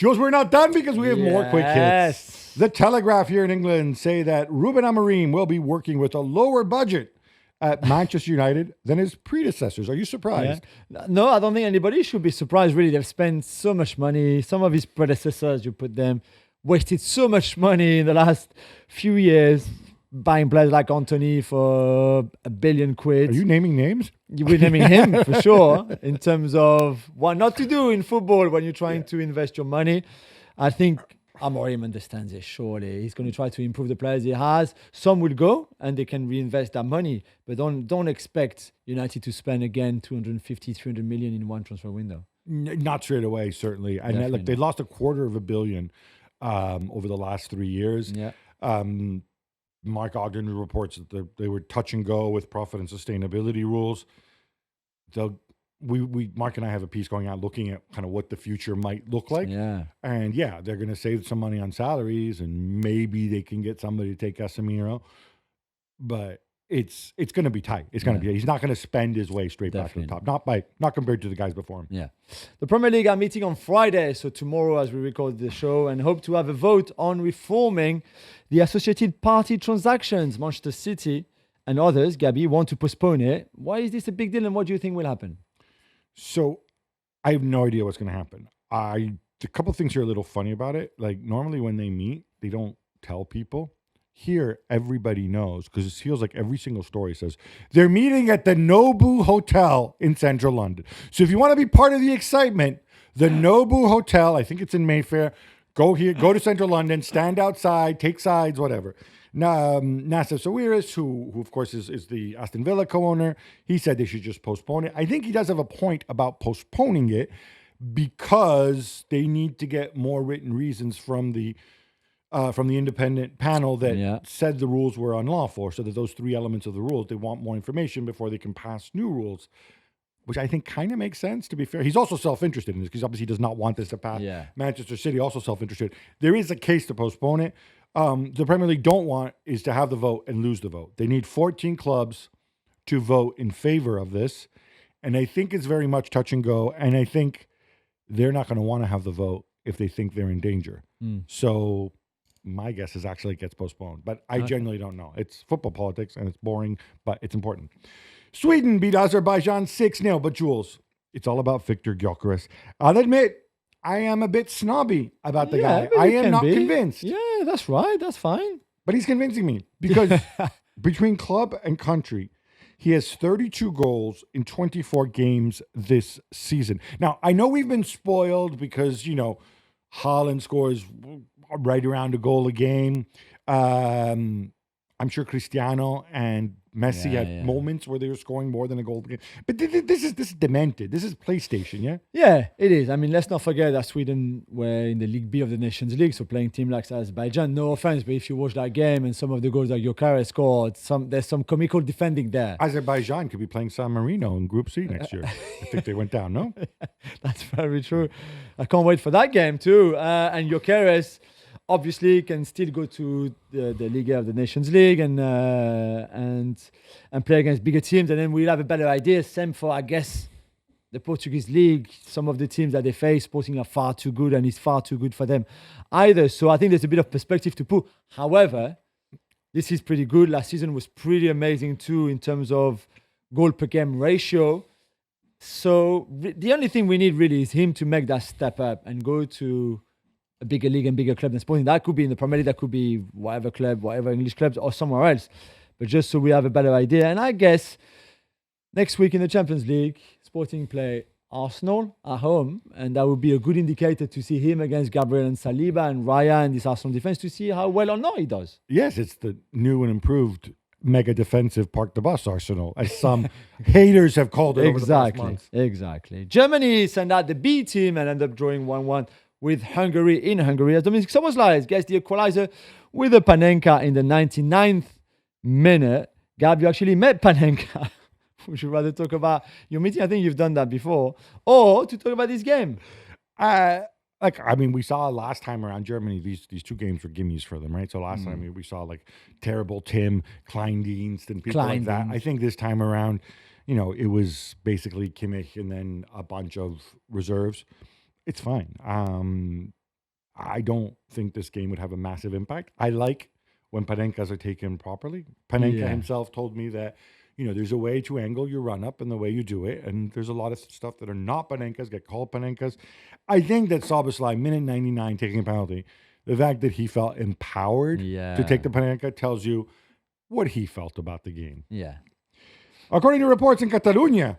Jules, we're not done because we have more quick hits. Yes. The Telegraph here in England say that Ruben Amorim will be working with a lower budget at Manchester United than his predecessors. Are you surprised? Yeah. No, I don't think anybody should be surprised, really. They've spent so much money. Some of his predecessors, you put them, wasted so much money in the last few years buying players like Anthony for £1 billion. Are you naming names? We're naming him for sure in terms of what not to do in football when you're trying to invest your money. I think Amorim understands it, surely. He's going to try to improve the players he has. Some will go and they can reinvest that money, but don't expect United to spend again 250, 300 million in one transfer window. Not straight away, certainly. And Definitely look, they lost $250 million over the last 3 years. Yeah. Mark Ogden reports that they were touch and go with profit and sustainability rules. Mark and I have a piece going out looking at kind of what the future might look like. Yeah. And they're going to save some money on salaries and maybe they can get somebody to take Casemiro. But it's going to be tight. It's going to be. He's not going to spend his way straight back to the top. Not compared to the guys before him. Yeah. The Premier League are meeting on Friday, so tomorrow as we record the show, and hope to have a vote on reforming the associated party transactions. Manchester City and others, Gabby, want to postpone it. Why is this a big deal and what do you think will happen? So I have no idea what's going to happen. A couple of things are a little funny about it. Like normally when they meet, they don't tell people. Here, everybody knows because it feels like every single story says they're meeting at the Nobu Hotel in central London. So if you want to be part of the excitement, the Nobu Hotel, I think it's in Mayfair, go to central London, stand outside, take sides, whatever. Now, Nassef Sawiris, who of course is the Aston Villa co-owner, he said they should just postpone it. I think he does have a point about postponing it because they need to get more written reasons from the independent panel that said the rules were unlawful. So that those 3 elements of the rules, they want more information before they can pass new rules, which I think kind of makes sense, to be fair. He's also self-interested in this because obviously he does not want this to pass. Yeah. Manchester City also self-interested. There is a case to postpone it. The Premier League don't want is to have the vote and lose the vote. They need 14 clubs to vote in favor of this. And I think it's very much touch and go. And I think they're not going to want to have the vote if they think they're in danger. So my guess is actually it gets postponed. But I genuinely don't know. It's football politics and it's boring, but it's important. Sweden beat Azerbaijan 6-0. But Jules, it's all about Viktor Gyökeres. I'll admit, I am a bit snobby about the guy. I am not convinced. Yeah, that's right. That's fine. But he's convincing me because between club and country, he has 32 goals in 24 games this season. Now, I know we've been spoiled because, Haaland scores right around a goal a game. I'm sure Cristiano and Messi had moments where they were scoring more than a goal a game. But this is demented. This is PlayStation, yeah? Yeah, it is. I mean, let's not forget that Sweden were in the League B of the Nations League, so playing team like Azerbaijan. No offense, but if you watch that game and some of the goals that Gyökeres scored, there's some comical defending there. Azerbaijan could be playing San Marino in Group C next year. I think they went down, no? That's very true. I can't wait for that game too. And Gyökeres obviously can still go to the League of the Nations League and play against bigger teams, and then we'll have a better idea. Same for, I guess, the Portuguese league. Some of the teams that they face, Sporting, are far too good, and it's far too good for them either. So I think there's a bit of perspective to put. However, this is pretty good. Last season was pretty amazing too in terms of goal per game ratio. So the only thing we need really is him to make that step up and go to a bigger league and bigger club than Sporting. That could be in the Premier League, that could be whatever club, whatever English clubs, or somewhere else. But just so we have a better idea. And I guess next week in the Champions League, Sporting play Arsenal at home, and that would be a good indicator to see him against Gabriel and Saliba and Raya and this Arsenal defense to see how well or not he does. Yes, it's the new and improved mega defensive park the bus Arsenal, as some haters have called it over the past months. Exactly. Germany sent out the B team and ended up drawing 1-1 with Hungary in Hungary, as Dominic Szoboszlai gets the equalizer with a Panenka in the 99th minute. Gab, you actually met Panenka. We should rather talk about your meeting. I think you've done that before. Or to talk about this game. We saw last time around Germany, these 2 games were gimmies for them, right? So last time we saw like terrible Tim, Kleindienst, and people like that. I think this time around, it was basically Kimmich and then a bunch of reserves. It's fine. I don't think this game would have a massive impact. I like when Panenkas are taken properly. Panenka himself told me that, there's a way to angle your run up and the way you do it. And there's a lot of stuff that are not Panenkas, get called Panenkas. I think that Szoboszlai, minute 99, taking a penalty, the fact that he felt empowered to take the Panenka tells you what he felt about the game. Yeah. According to reports in Catalonia,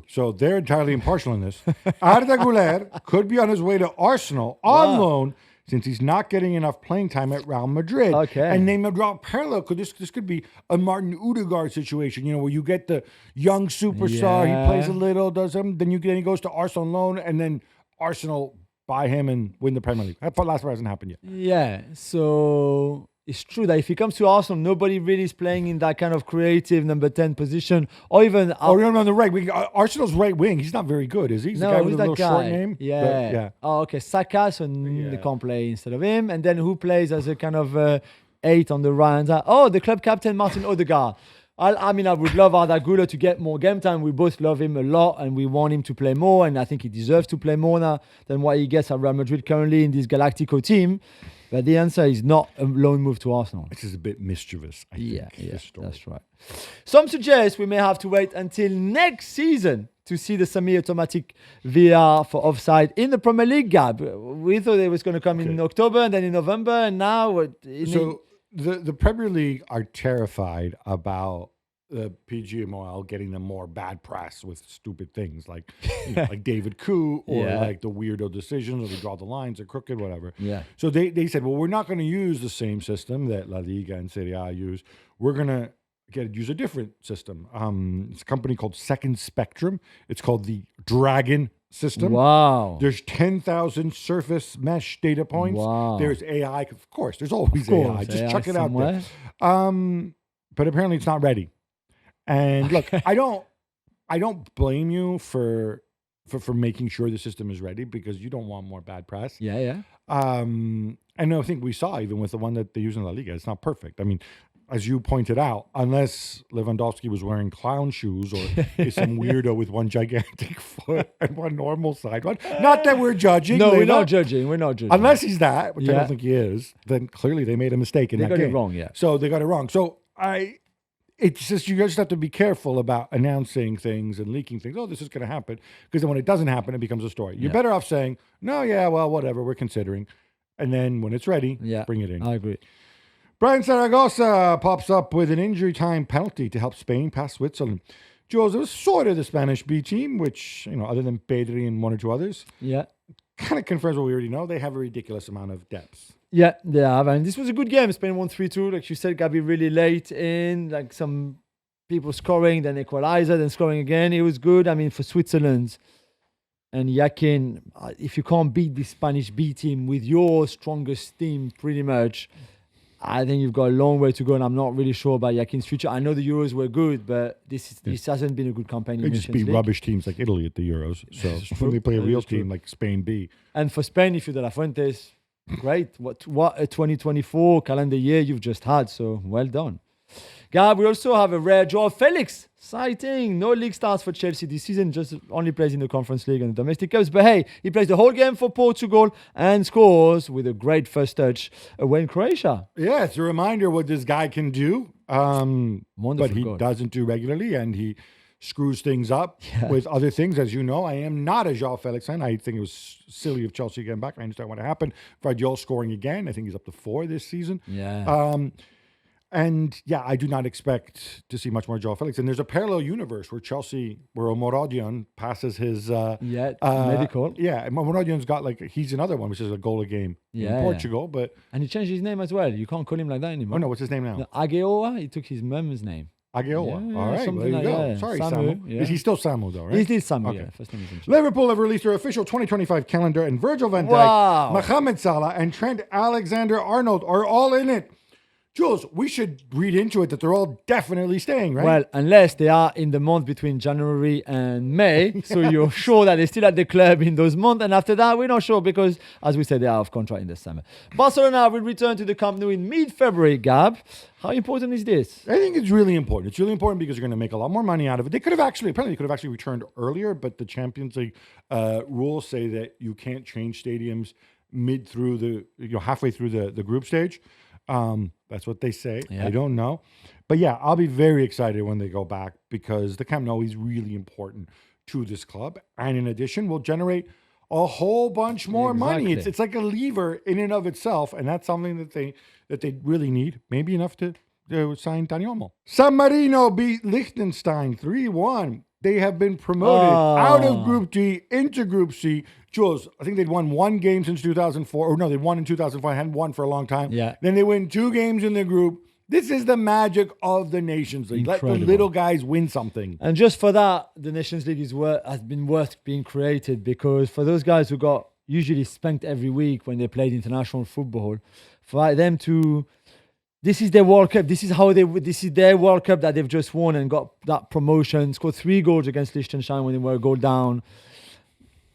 so they're entirely impartial in this, Arda Güler could be on his way to Arsenal on loan since he's not getting enough playing time at Real Madrid. Okay. And they may draw a parallel. This could be a Martin Odegaard situation, where you get the young superstar, he plays a little, does him, then he goes to Arsenal on loan, and then Arsenal buy him and win the Premier League. That last part hasn't happened yet. Yeah, so it's true that if he comes to Arsenal, nobody really is playing in that kind of creative number 10 position, or even... on the right wing. Arsenal's right wing, he's not very good, is he? He's the guy with a little short name? Yeah. Oh, okay, Saka, so they can't play instead of him. And then who plays as a kind of 8 on the right? The club captain, Martin Odegaard. I would love Arda Güler to get more game time. We both love him a lot and we want him to play more. And I think he deserves to play more now than what he gets at Real Madrid currently in this Galactico team. But the answer is not a loan move to Arsenal. This is a bit mischievous, I think. Yeah, that's right. Some suggest we may have to wait until next season to see the semi-automatic VAR for offside in the Premier League, Gab. We thought it was going to come in October and then in November, and now... The Premier League are terrified about the PGMOL getting them more bad press with stupid things like like David Koo or like the weirdo decisions or they draw the lines or crooked, whatever. Yeah. So they said, well, we're not going to use the same system that La Liga and Serie A use. We're going to use a different system. It's a company called Second Spectrum. It's called the Dragon system. Wow. There's 10,000 surface mesh data points. Wow. There's AI. Of course, there's always AI. Just chuck it somewhere out there. But apparently it's not ready. And look, I don't blame you for making sure the system is ready because you don't want more bad press. Yeah. And I think we saw even with the one that they use in La Liga, it's not perfect. I mean, as you pointed out, unless Lewandowski was wearing clown shoes or is some weirdo with one gigantic foot and one normal side one. Not that we're judging. No, we're not judging. Unless he's that, which I don't think he is, then clearly they made a mistake in that game. They got it wrong, yeah. So they got it wrong. So it's just, you just have to be careful about announcing things and leaking things. Oh, this is going to happen. Because then when it doesn't happen, it becomes a story. You're better off saying, no, whatever, we're considering. And then when it's ready, bring it in. I agree. Brian Zaragoza pops up with an injury time penalty to help Spain pass Switzerland. Jules, it was sort of the Spanish B team, which, other than Pedri and one or two others, kind of confirms what we already know. They have a ridiculous amount of depth. Yeah, they have. And this was a good game. Spain won 3-2. Like you said, Gabi really late in, like some people scoring, then equalizer, then scoring again. It was good. I mean, for Switzerland and Yakin, if you can't beat the Spanish B team with your strongest team pretty much, I think you've got a long way to go, and I'm not really sure about Yakin's future. I know the Euros were good, but this hasn't been a good campaign. They just beat rubbish teams like Italy at the Euros. So when they play a real team like Spain B. And for Spain, if you're De La Fuentes, great. What a 2024 calendar year you've just had. So well done. Gab, we also have a rare Joao Felix sighting. No league starts for Chelsea this season, just only plays in the Conference League and the domestic cups. But hey, he plays the whole game for Portugal and scores with a great first touch away in Croatia. Yeah, it's a reminder what this guy can do. But he doesn't do regularly, and he screws things up with other things. As you know, I am not a Joao Felix fan. I think it was silly of Chelsea getting back. I understand what happened. Joel scoring again. I think he's up to 4 this season. Yeah. And I do not expect to see much more Joao Felix. And there's a parallel universe where Omorodion passes his medical. Yeah, Omorodian's got he's another one, which is a goal a game in Portugal. But and he changed his name as well. You can't call him like that anymore. Oh no, what's his name now? No, Ageoa. He took his mum's name. Ageoa. Yeah, all right, there you go. That. Sorry, Samu. Samu. Is he still Samu though, right? He's still Samu, okay. First name is Liverpool have released their official 2025 calendar, and Virgil van Dijk, Mohamed Salah, and Trent Alexander-Arnold are all in it. Jules, we should read into it that they're all definitely staying, right? Well, unless they are in the month between January and May. So you're sure that they're still at the club in those months. And after that, we're not sure because, as we said, they are off contract in the summer. Barcelona will return to the Camp Nou in mid-February, Gab. How important is this? I think it's really important. It's really important because they're going to make a lot more money out of it. They could have actually returned earlier, but the Champions League rules say that you can't change stadiums halfway through the group stage. That's what they say. Yeah. I don't know. But yeah, I'll be very excited when they go back because the Camp Nou is really important to this club. And in addition, will generate a whole bunch more money. Exactly. It's like a lever in and of itself. And that's something that they really need. Maybe enough to sign Dani Olmo. San Marino beat Liechtenstein 3-1. They have been promoted out of Group D into Group C. Jules, I think they'd won one game since 2004. Or no, they won in 2004. Hadn't won for a long time. Yeah. Then they win 2 games in the group. This is the magic of the Nations League. Incredible. Let the little guys win something. And just for that, the Nations League has been worth being created, because for those guys who got usually spanked every week when they played international football, for them to... This is their World Cup. This is their World Cup that they've just won and got that promotion. Scored 3 goals against Liechtenstein when they were a goal down.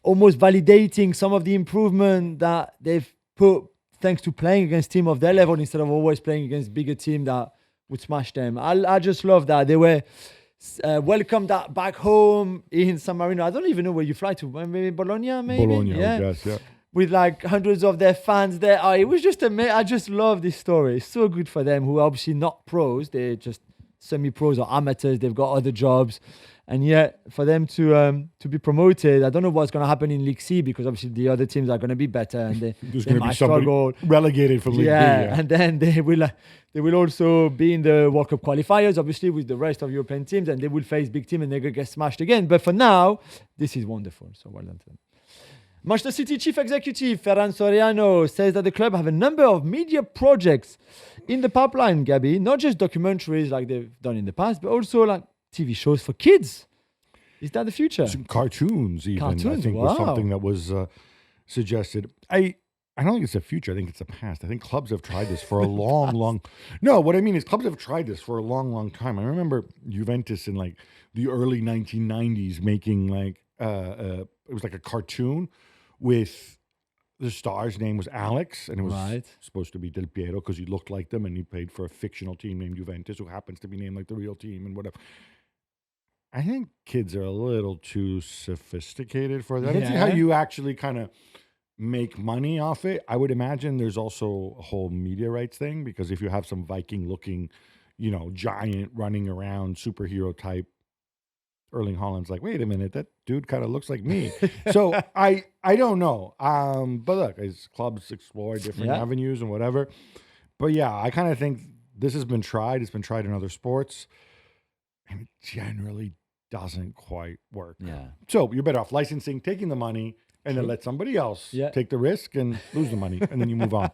Almost validating some of the improvement that they've put thanks to playing against team of their level instead of always playing against bigger team that would smash them. I just love that. They were welcomed back home in San Marino. I don't even know where you fly to. Maybe Bologna, maybe? Bologna, I guess, yeah. With like hundreds of their fans there. It was just amazing. I just love this story. It's so good for them, who are obviously not pros. They're just semi-pros or amateurs. They've got other jobs. And yet, for them to be promoted, I don't know what's going to happen in League C, because obviously the other teams are going to be better and they might struggle. Relegated from League B. Yeah, and then they will also be in the World Cup qualifiers, obviously, with the rest of European teams, and they will face big teams and they're going to get smashed again. But for now, this is wonderful. So well done to them. Manchester City Chief Executive Ferran Soriano says that the club have a number of media projects in the pipeline, Gabby. Not just documentaries like they've done in the past, but also like TV shows for kids. Is that the future? Some cartoons, even. I think was something that was suggested. I don't think it's the future. I think it's the past. I think clubs have tried this for a long. No, what I mean is clubs have tried this for a long time. I remember Juventus in like the early 1990s making like it was like a cartoon with the star's name was Alex, and it was supposed to be Del Piero because he looked like them, and he played for a fictional team named Juventus, who happens to be named like the real team and whatever. I think kids are a little too sophisticated for that. I don't see how you actually kind of make money off it. I would imagine there's also a whole media rights thing, because if you have some Viking-looking, giant running around superhero type, Erling Haaland's like, wait a minute, that dude kind of looks like me. So I don't know. But look, as clubs explore different avenues and whatever. But yeah, I kind of think this has been tried. It's been tried in other sports, and it generally doesn't quite work. Yeah. So you're better off licensing, taking the money, and then let somebody else take the risk and lose the money, and then you move on.